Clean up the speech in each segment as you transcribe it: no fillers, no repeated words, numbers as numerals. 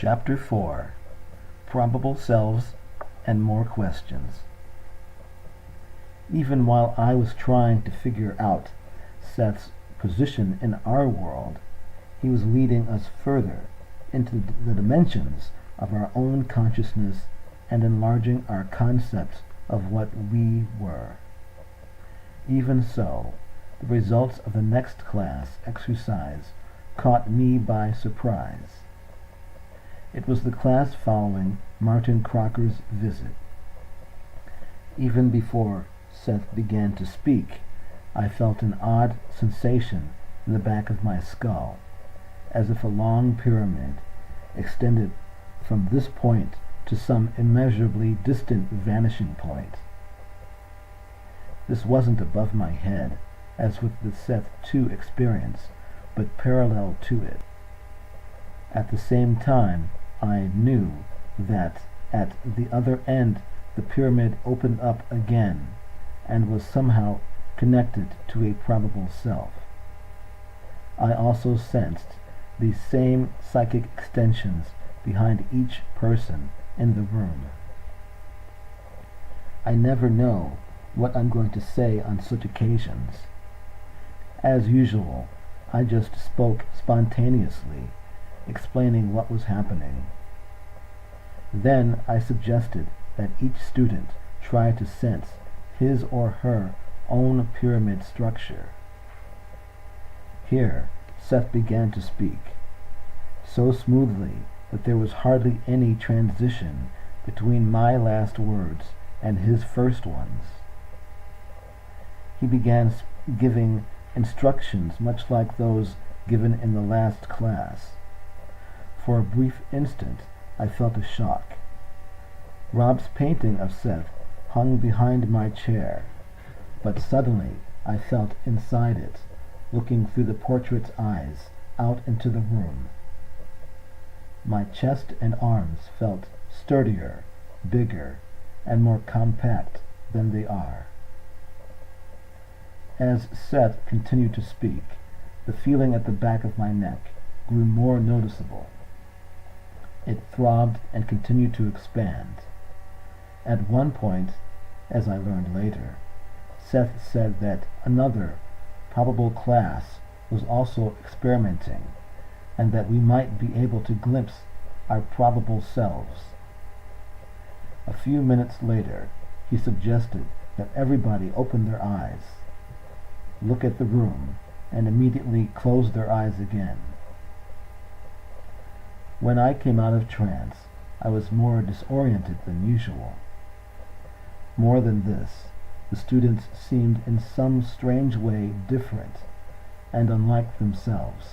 Chapter 4 Probable Selves and More Questions. Even while I was trying to figure out Seth's position in our world, he was leading us further into the dimensions of our own consciousness and enlarging our concepts of what we were. Even so, the results of the next class exercise caught me by surprise. It was the class following Martin Crocker's visit. Even before Seth began to speak, I felt an odd sensation in the back of my skull, as if a long pyramid extended from this point to some immeasurably distant vanishing point. This wasn't above my head, as with the Seth 2 experience, but parallel to it. At the same time, I knew that at the other end the pyramid opened up again and was somehow connected to a probable self. I also sensed these same psychic extensions behind each person in the room. I never know what I'm going to say on such occasions. As usual, I just spoke spontaneously, explaining what was happening. Then I suggested that each student try to sense his or her own pyramid structure. Here, Seth began to speak, so smoothly that there was hardly any transition between my last words and his first ones. He began giving instructions much like those given in the last class. For a brief instant, I felt a shock. Rob's painting of Seth hung behind my chair, but suddenly I felt inside it, looking through the portrait's eyes out into the room. My chest and arms felt sturdier, bigger, and more compact than they are. As Seth continued to speak, the feeling at the back of my neck grew more noticeable. It throbbed and continued to expand. At one point, as I learned later, Seth said that another probable class was also experimenting, and that we might be able to glimpse our probable selves. A few minutes later, he suggested that everybody open their eyes, look at the room, and immediately close their eyes again. When I came out of trance, I was more disoriented than usual. More than this, the students seemed in some strange way different and unlike themselves.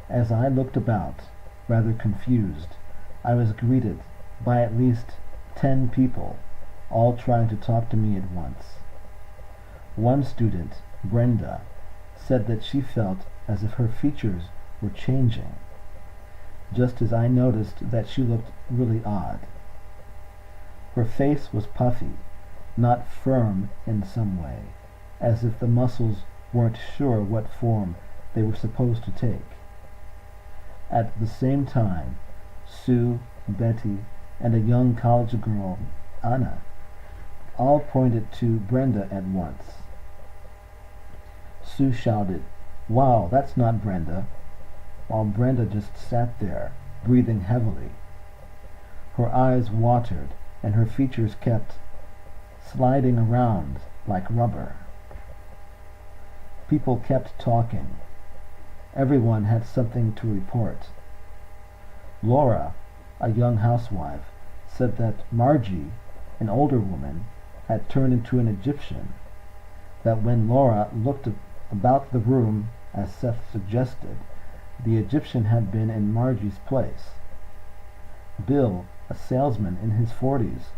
As I looked about, rather confused, I was greeted by at least 10 people, all trying to talk to me at once. One student, Brenda, said that she felt as if her features were changing, just as I noticed that she looked really odd. Her face was puffy, not firm in some way, as if the muscles weren't sure what form they were supposed to take. At the same time, Sue, Betty, and a young college girl, Anna, all pointed to Brenda at once. Sue shouted, "Wow, that's not Brenda," while Brenda just sat there, breathing heavily. Her eyes watered, and her features kept sliding around like rubber. People kept talking. Everyone had something to report. Laura, a young housewife, said that Margie, an older woman, had turned into an Egyptian, that when Laura looked about the room, as Seth suggested, the Egyptian had been in Margie's place. Bill, a salesman in his 40s,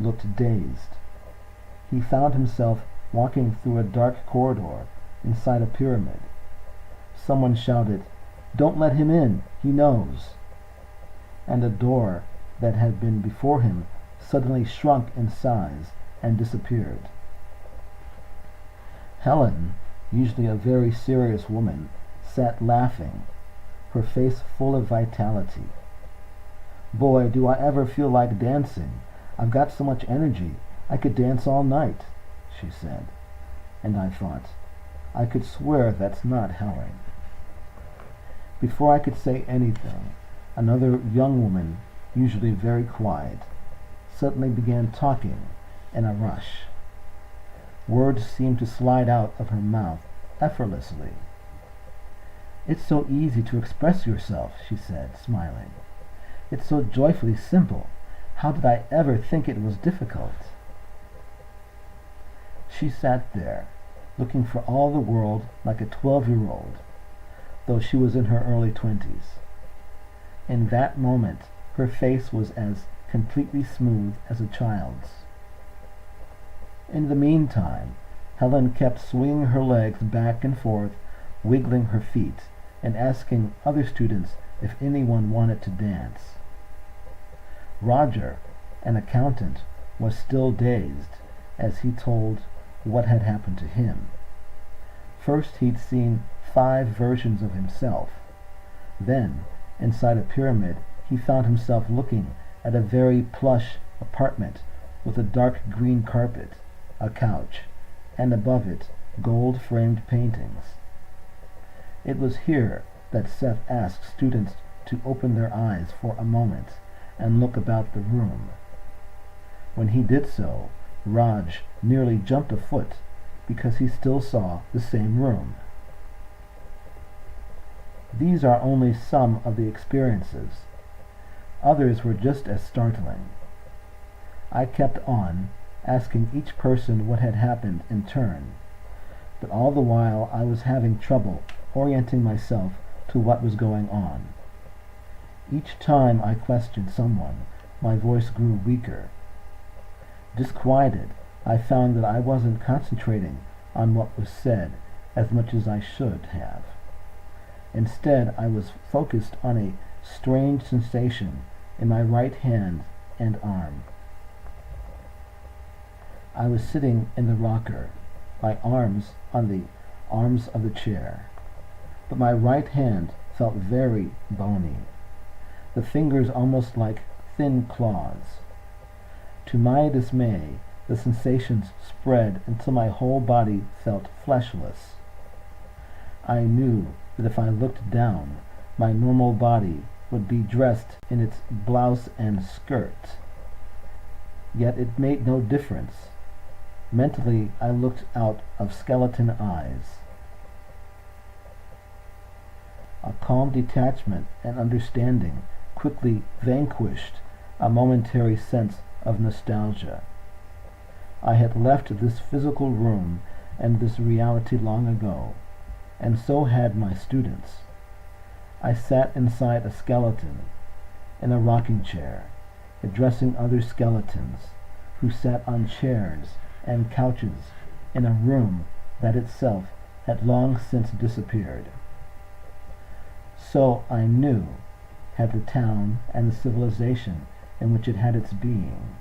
looked dazed. He found himself walking through a dark corridor inside a pyramid. Someone shouted, "Don't let him in, he knows." And a door that had been before him suddenly shrunk in size and disappeared. Helen, usually a very serious woman, sat laughing, her face full of vitality. Boy, do I ever feel like dancing. I've got so much energy. I could dance all night, she said. And I thought, I could swear that's not Helen. Before I could say anything, another young woman, usually very quiet, suddenly began talking in a rush. Words seemed to slide out of her mouth effortlessly. "It's so easy to express yourself," she said, smiling. "It's so joyfully simple. How did I ever think it was difficult?" She sat there, looking for all the world like a 12-year-old, though she was in her early 20s. In that moment, her face was as completely smooth as a child's. In the meantime, Helen kept swinging her legs back and forth, wiggling her feet, and asking other students if anyone wanted to dance. Roger, an accountant, was still dazed as he told what had happened to him. First he'd seen 5 versions of himself. Then, inside a pyramid, he found himself looking at a very plush apartment with a dark green carpet, a couch, and above it gold-framed paintings. It was here that Seth asked students to open their eyes for a moment and look about the room. When he did so, Raj nearly jumped a foot because he still saw the same room. These are only some of the experiences. Others were just as startling. I kept on, asking each person what had happened in turn, but all the while I was having trouble orienting myself to what was going on. Each time I questioned someone, my voice grew weaker. Disquieted, I found that I wasn't concentrating on what was said as much as I should have. Instead, I was focused on a strange sensation in my right hand and arm. I was sitting in the rocker, my arms on the arms of the chair, but my right hand felt very bony, the fingers almost like thin claws. To my dismay, the sensations spread until my whole body felt fleshless. I knew that if I looked down, my normal body would be dressed in its blouse and skirt. Yet it made no difference. Mentally, I looked out of skeleton eyes. A calm detachment and understanding quickly vanquished a momentary sense of nostalgia. I had left this physical room and this reality long ago, and so had my students. I sat inside a skeleton, in a rocking chair, addressing other skeletons who sat on chairs and couches in a room that itself had long since disappeared. So I knew had the town and the civilization in which it had its being.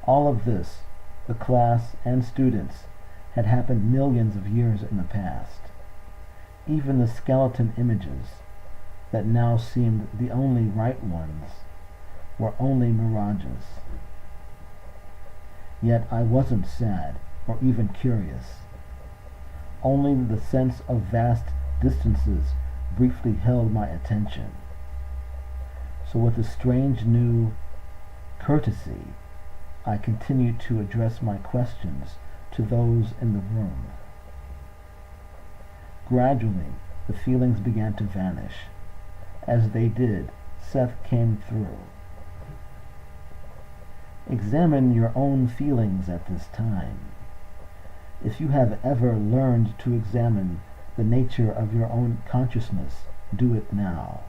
All of this, the class and students, had happened millions of years in the past. Even the skeleton images, that now seemed the only right ones, were only mirages. Yet I wasn't sad or even curious. Only the sense of vast distances briefly held my attention. So with a strange new courtesy, I continued to address my questions to those in the room. Gradually, the feelings began to vanish. As they did, Seth came through. Examine your own feelings at this time. If you have ever learned to examine the nature of your own consciousness, do it now.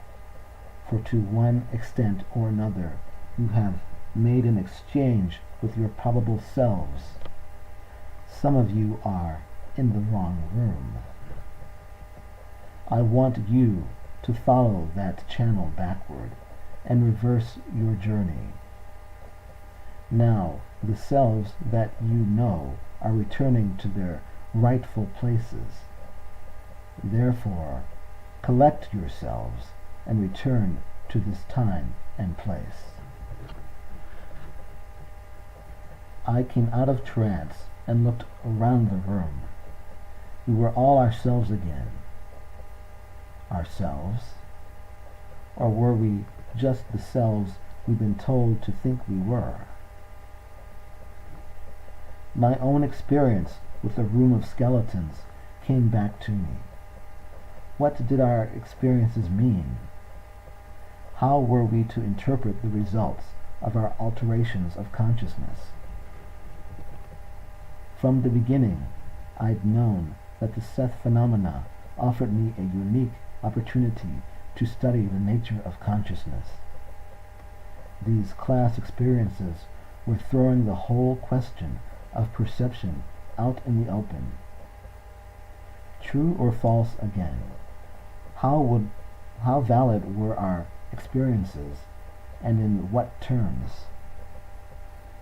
For to one extent or another, you have made an exchange with your probable selves. Some of you are in the wrong room. I want you to follow that channel backward and reverse your journey. Now, the selves that you know are returning to their rightful places. Therefore, collect yourselves and return to this time and place. I came out of trance and looked around the room. We were all ourselves again. Ourselves? Or were we just the selves we've been told to think we were? My own experience with the room of skeletons came back to me. What did our experiences mean? How were we to interpret the results of our alterations of consciousness? From the beginning, I'd known that the Seth phenomena offered me a unique opportunity to study the nature of consciousness. These class experiences were throwing the whole question of perception out in the open. True or false again? How valid were our experiences, and in what terms?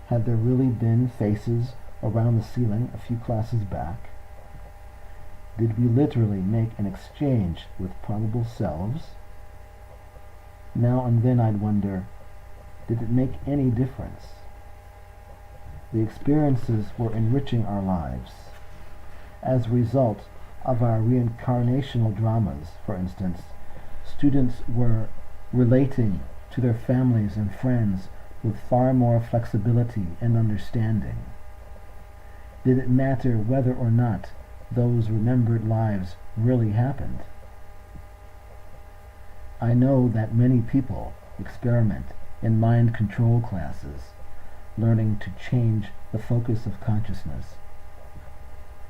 Had there really been faces around the ceiling a few classes back? Did we literally make an exchange with probable selves? Now and then I'd wonder, did it make any difference? The experiences were enriching our lives. As a result of our reincarnational dramas, for instance, students were relating to their families and friends with far more flexibility and understanding. Did it matter whether or not those remembered lives really happened? I know that many people experiment in mind control classes, learning to change the focus of consciousness.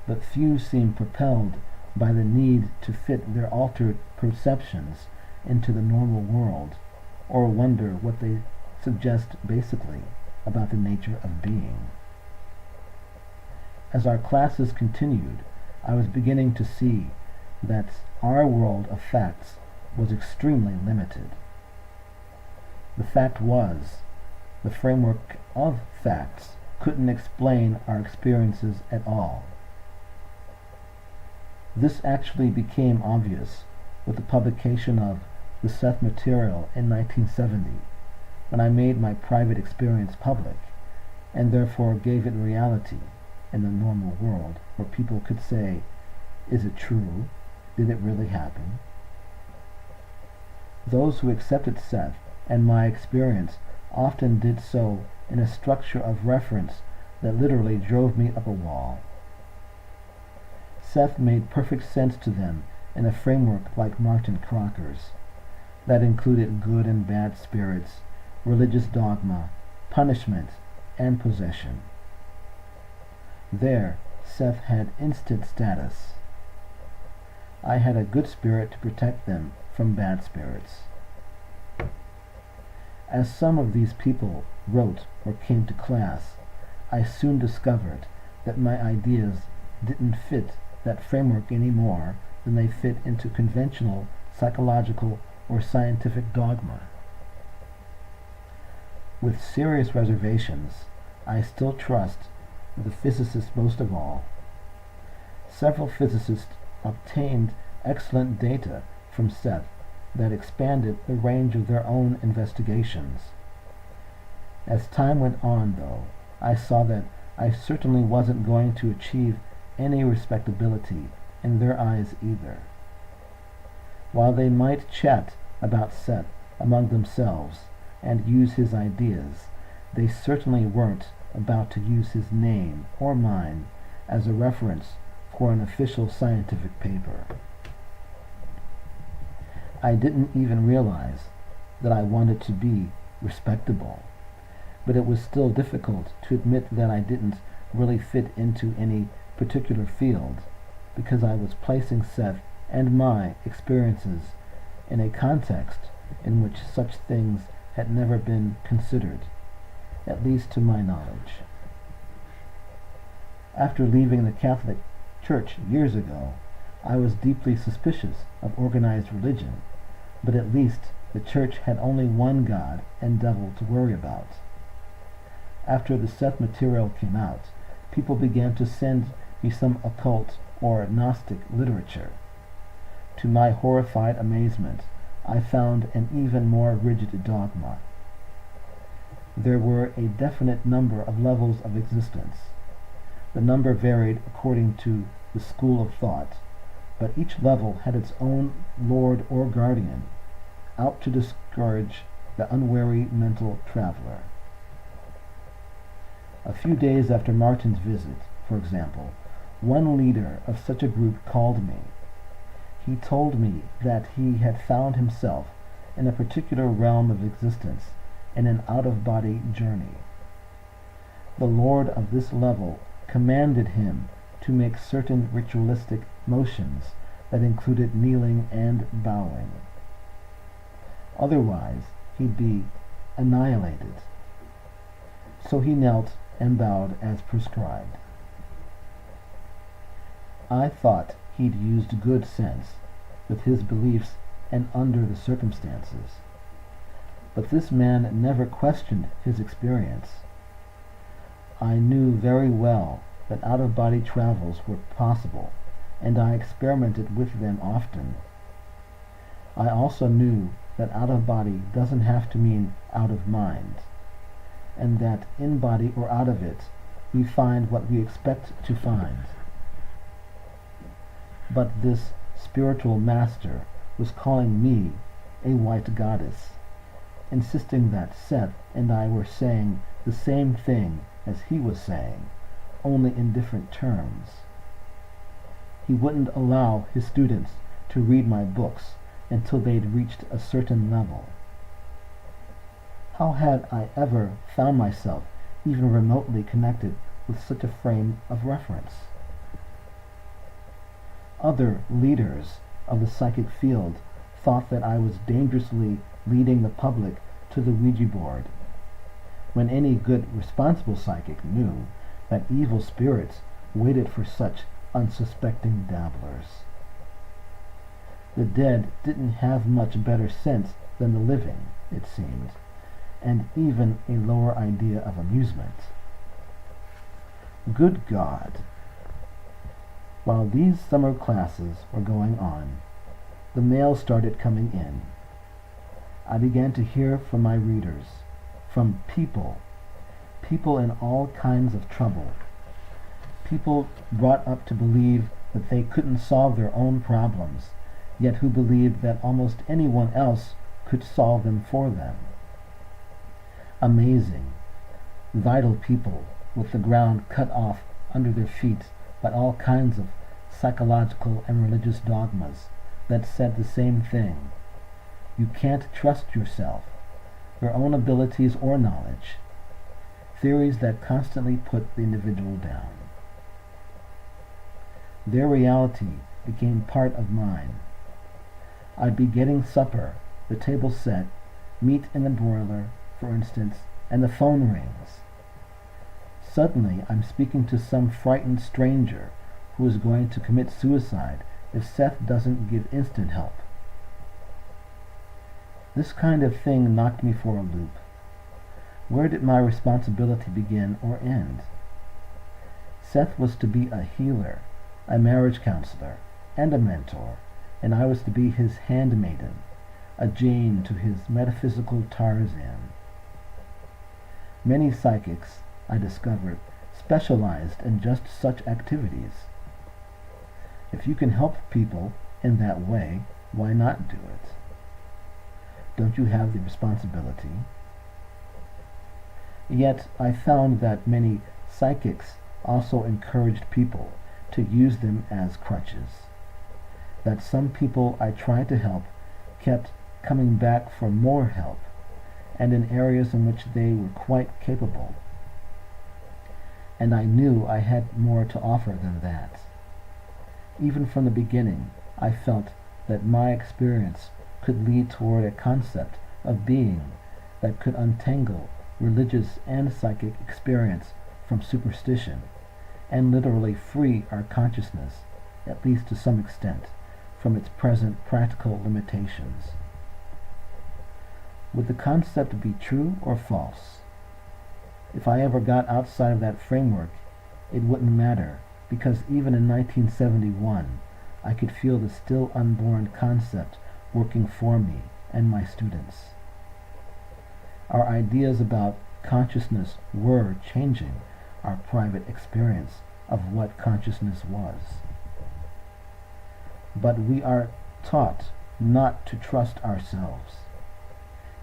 But few seem propelled by the need to fit their altered perceptions into the normal world, or wonder what they suggest basically about the nature of being. As our classes continued, I was beginning to see that our world of facts was extremely limited. The fact was, the framework of facts couldn't explain our experiences at all. This actually became obvious with the publication of the Seth material in 1970, when I made my private experience public, and therefore gave it reality in the normal world, where people could say, is it true? Did it really happen? Those who accepted Seth and my experience often did so in a structure of reference that literally drove me up a wall. Seth made perfect sense to them in a framework like Martin Crocker's, that included good and bad spirits, religious dogma, punishment, and possession. There, Seth had instant status. I had a good spirit to protect them from bad spirits. As some of these people wrote or came to class, I soon discovered that my ideas didn't fit that framework any more than they fit into conventional psychological or scientific dogma. With serious reservations, I still trust the physicists most of all. Several physicists obtained excellent data from Seth that expanded the range of their own investigations. As time went on, though, I saw that I certainly wasn't going to achieve any respectability in their eyes either. While they might chat about Seth among themselves and use his ideas, they certainly weren't about to use his name or mine as a reference for an official scientific paper. I didn't even realize that I wanted to be respectable, but it was still difficult to admit that I didn't really fit into any particular field, because I was placing Seth and my experiences in a context in which such things had never been considered, at least to my knowledge. After leaving the Catholic Church years ago, I was deeply suspicious of organized religion, but at least the Church had only one God and devil to worry about. After the Seth material came out, people began to send me some occult or Gnostic literature. To my horrified amazement, I found an even more rigid dogma. There were a definite number of levels of existence. The number varied according to the school of thought, but each level had its own lord or guardian, out to discourage the unwary mental traveler. A few days after Martin's visit, for example, one leader of such a group called me. He told me that he had found himself in a particular realm of existence in an out-of-body journey. The lord of this level commanded him to make certain ritualistic motions that included kneeling and bowing. Otherwise, he'd be annihilated. So he knelt and bowed as prescribed. I thought he'd used good sense with his beliefs and under the circumstances. But this man never questioned his experience. I knew very well that out-of-body travels were possible, and I experimented with them often. I also knew that out-of-body doesn't have to mean out of mind, and that in body or out of it, we find what we expect to find. But this spiritual master was calling me a white goddess, insisting that Seth and I were saying the same thing as he was saying, only in different terms. He wouldn't allow his students to read my books until they'd reached a certain level. How had I ever found myself even remotely connected with such a frame of reference? Other leaders of the psychic field thought that I was dangerously leading the public to the Ouija board, when any good responsible psychic knew that evil spirits waited for such unsuspecting dabblers. The dead didn't have much better sense than the living, it seemed, and even a lower idea of amusement. Good God! While these summer classes were going on, the mail started coming in. I began to hear from my readers, from people in all kinds of trouble, people brought up to believe that they couldn't solve their own problems, yet who believed that almost anyone else could solve them for them. Amazing, vital people with the ground cut off under their feet by all kinds of psychological and religious dogmas that said the same thing. You can't trust yourself, your own abilities or knowledge. Theories that constantly put the individual down. Their reality became part of mine. I'd be getting supper, the table set, meat in the broiler, for instance, and the phone rings. Suddenly, I'm speaking to some frightened stranger who is going to commit suicide if Seth doesn't give instant help. This kind of thing knocked me for a loop. Where did my responsibility begin or end? Seth was to be a healer, a marriage counselor, and a mentor, and I was to be his handmaiden, a Jane to his metaphysical Tarzan. Many psychics, I discovered, specialized in just such activities. If you can help people in that way, why not do it? Don't you have the responsibility? Yet I found that many psychics also encouraged people to use them as crutches. That some people I tried to help kept coming back for more help, and in areas in which they were quite capable. And I knew I had more to offer than that. Even from the beginning, I felt that my experience could lead toward a concept of being that could untangle religious and psychic experience from superstition, and literally free our consciousness, at least to some extent, from its present practical limitations. Would the concept be true or false? If I ever got outside of that framework, it wouldn't matter, because even in 1971, I could feel the still unborn concept working for me and my students. Our ideas about consciousness were changing our private experience of what consciousness was. But we are taught not to trust ourselves.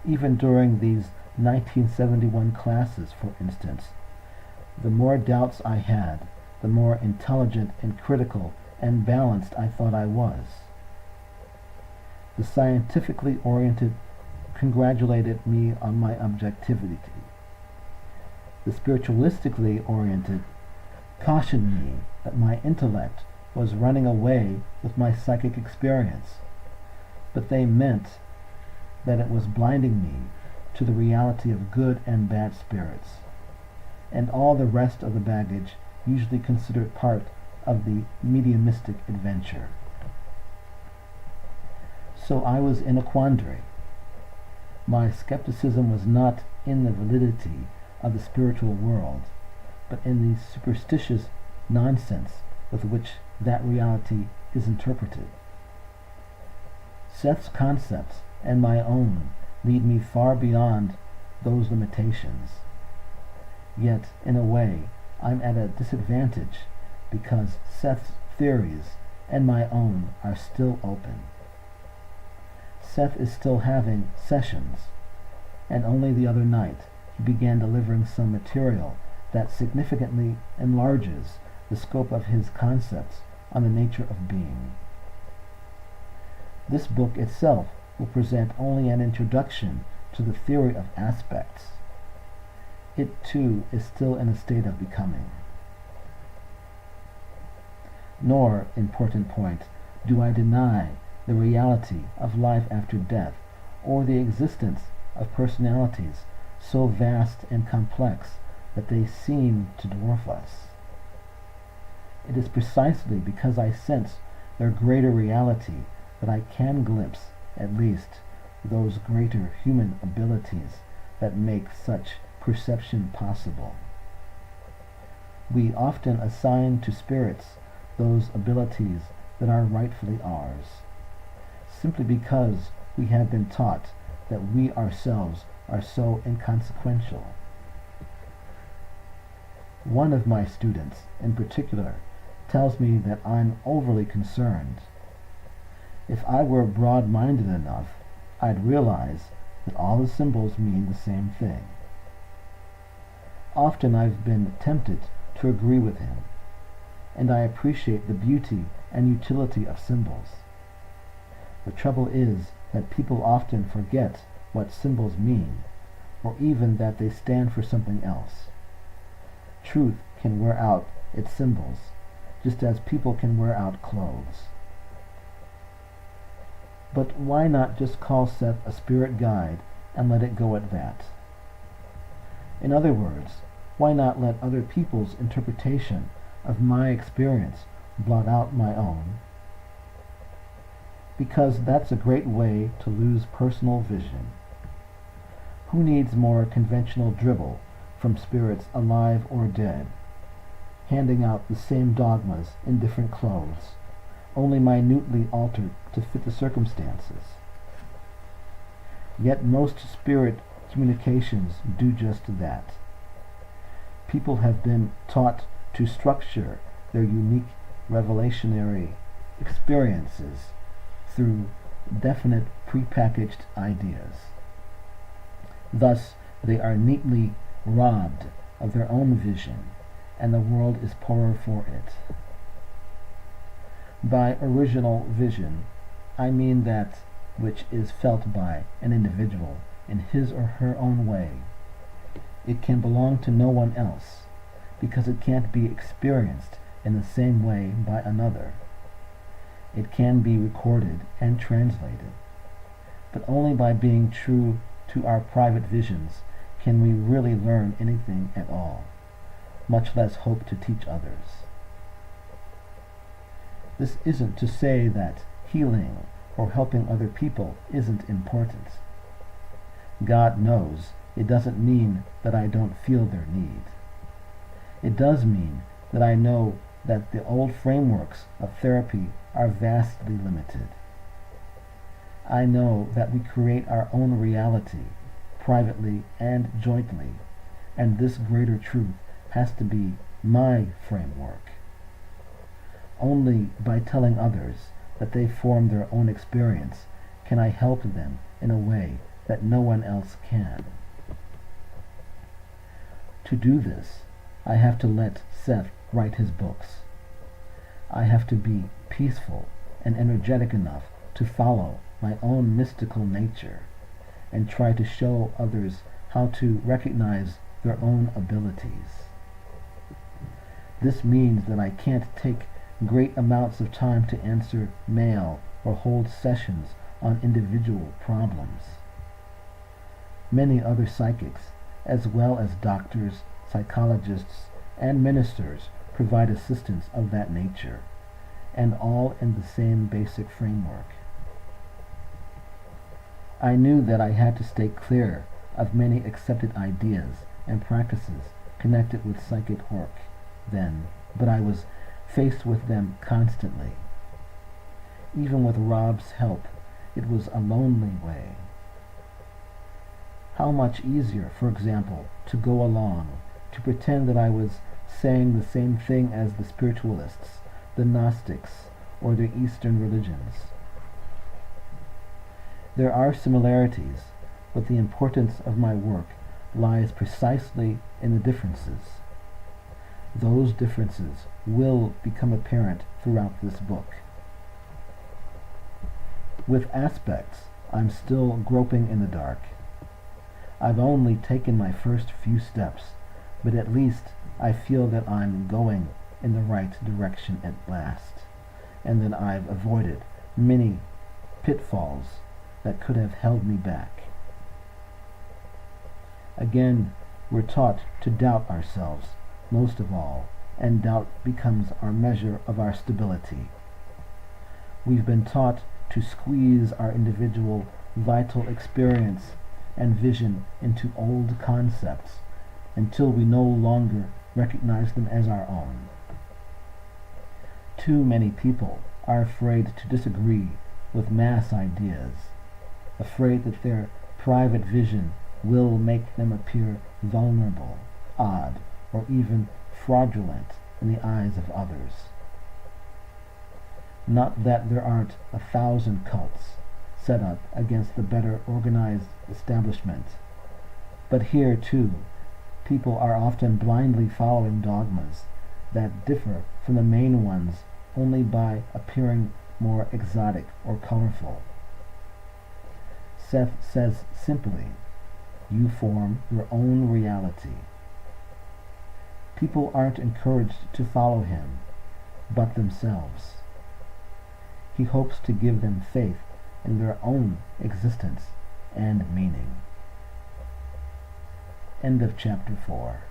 Even during these 1971 classes, for instance, the more doubts I had, the more intelligent and critical and balanced I thought I was. The scientifically oriented congratulated me on my objectivity. The spiritualistically oriented cautioned me that my intellect was running away with my psychic experience, but they meant that it was blinding me to the reality of good and bad spirits, and all the rest of the baggage usually considered part of the mediumistic adventure. So I was in a quandary. My skepticism was not in the validity of the spiritual world, but in the superstitious nonsense with which that reality is interpreted. Seth's concepts and my own lead me far beyond those limitations. Yet, in a way, I'm at a disadvantage because Seth's theories and my own are still open. Seth is still having sessions, and only the other night he began delivering some material that significantly enlarges the scope of his concepts on the nature of being. This book itself will present only an introduction to the theory of aspects. It too is still in a state of becoming. Nor, important point, do I deny the reality of life after death or the existence of personalities so vast and complex that they seem to dwarf us. It is precisely because I sense their greater reality that I can glimpse, at least, those greater human abilities that make such perception possible. We often assign to spirits those abilities that are rightfully ours, simply because we have been taught that we ourselves are so inconsequential. One of my students, in particular, tells me that I'm overly concerned. If I were broad-minded enough, I'd realize that all the symbols mean the same thing. Often I've been tempted to agree with him, and I appreciate the beauty and utility of symbols. The trouble is that people often forget what symbols mean, or even that they stand for something else. Truth can wear out its symbols, just as people can wear out clothes. But why not just call Seth a spirit guide and let it go at that? In other words, why not let other people's interpretation of my experience blot out my own? Because that's a great way to lose personal vision. Who needs more conventional dribble from spirits alive or dead, handing out the same dogmas in different clothes, only minutely altered to fit the circumstances? Yet most spirit communications do just that. People have been taught to structure their unique revelationary experiences through definite prepackaged ideas. Thus, they are neatly robbed of their own vision, and the world is poorer for it. By original vision, I mean that which is felt by an individual in his or her own way. It can belong to no one else, because it can't be experienced in the same way by another. It can be recorded and translated, but only by being true to our private visions can we really learn anything at all, much less hope to teach others. This isn't to say that healing or helping other people isn't important. God knows it doesn't mean that I don't feel their need. It does mean that I know that the old frameworks of therapy are vastly limited. I know that we create our own reality, privately and jointly, and this greater truth has to be my framework. Only by telling others that they form their own experience can I help them in a way that no one else can. To do this, I have to let Seth write his books. I have to be peaceful and energetic enough to follow my own mystical nature and try to show others how to recognize their own abilities. This means that I can't take great amounts of time to answer mail or hold sessions on individual problems. Many other psychics, as well as doctors, psychologists, and ministers, provide assistance of that nature, and all in the same basic framework. I knew that I had to stay clear of many accepted ideas and practices connected with psychic work then, but I was faced with them constantly. Even with Rob's help, it was a lonely way. How much easier, for example, to go along, to pretend that I was saying the same thing as the spiritualists, the Gnostics, or the Eastern religions. There are similarities, but the importance of my work lies precisely in the differences. Those differences will become apparent throughout this book. With aspects, I'm still groping in the dark. I've only taken my first few steps, but at least I feel that I'm going in the right direction at last, and that I've avoided many pitfalls that could have held me back. Again, we're taught to doubt ourselves, most of all, and doubt becomes our measure of our stability. We've been taught to squeeze our individual vital experience and vision into old concepts until we no longer recognize them as our own. Too many people are afraid to disagree with mass ideas, afraid that their private vision will make them appear vulnerable, odd, or even fraudulent in the eyes of others. Not that there aren't 1,000 cults set up against the better organized establishment, but here, too, people are often blindly following dogmas that differ from the main ones only by appearing more exotic or colorful. Seth says simply, you form your own reality. People aren't encouraged to follow him, but themselves. He hopes to give them faith in their own existence and meaning. End of chapter 4.